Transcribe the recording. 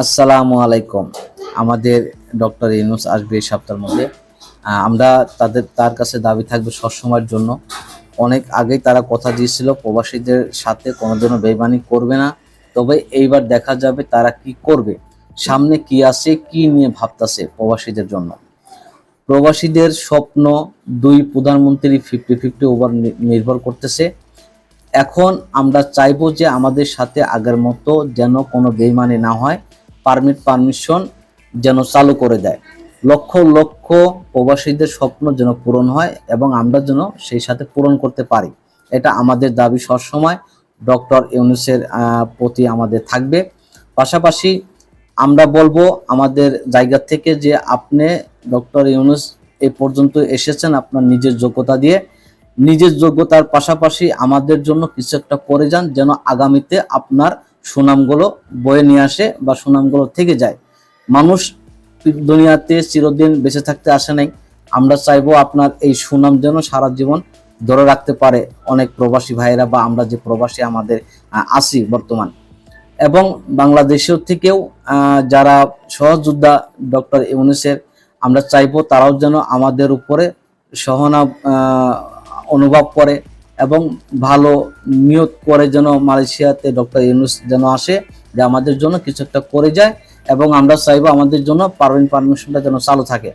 আসসালামু আলাইকুম। আমাদের ডক্টর ইউনূস আসবে এই সপ্তাহের মধ্যে। আমরা তার কাছে দাবি থাকবে সবসময়ের জন্য। অনেক আগেই তারা কথা দিয়েছিল প্রবাসীদের সাথে কোনোদিনও বেইমানি করবে না, তবে এইবার দেখা যাবে তারা কি করবে, সামনে কি আছে, কি নিয়ে ভাবতেছে প্রবাসীদের জন্য। প্রবাসীদের স্বপ্ন দুই প্রধানমন্ত্রী 50-50 ওভার নির্ভর করতেছে। এখন আমরা চাইবো যে আমাদের সাথে আগের মতো যেন কোনো বেইমানি না হয়, পারমিশন যেন চালু করে দেয়। লক্ষ লক্ষ প্রবাসীদের স্বপ্ন যেন পূরণ হয় এবং আমরা যেন সেই সাথে পূরণ করতে পারি, এটা আমাদের দাবি সবসময় ডক্টর ইউনূসের প্রতি আমাদের থাকবে। পাশাপাশি আমরা বলবো আমাদের জায়গা থেকে যে আপনি ডক্টর ইউনূস এ পর্যন্ত এসেছেন আপনার নিজের যোগ্যতা দিয়ে, নিজের যোগ্যতার পাশাপাশি আমাদের জন্য কিছু একটা করে যান, যেন আগামীতে আপনার সুনামগুলো বয়ে নিয়ে আসে বা সুনামগুলো থেকে যায়। মানুষ দুনিয়াতে চিরদিন বেঁচে থাকতে আসে নাই, আমরা চাইবো আপনার এই সুনাম যেন সারা জীবন ধরে রাখতে পারে অনেক প্রবাসী ভাইয়েরা বা আমরা যে প্রবাসী আমাদের আছি বর্তমান, এবং বাংলাদেশের থেকেও যারা সহযোদ্ধা ডক্টর ইউনূসের, আমরা চাইবো তারাও যেন আমাদের উপরে সহনা অনুভব করে এবং ভালো নিয়ত করে যেন মালয়েশিয়াতে ডক্টর ইউনূস যেন আসে, যে আমাদের জন্য কিছু একটা করে যায়। এবং আমরা চাইবো আমাদের জন্য পারমিশনটা যেন চালু থাকে।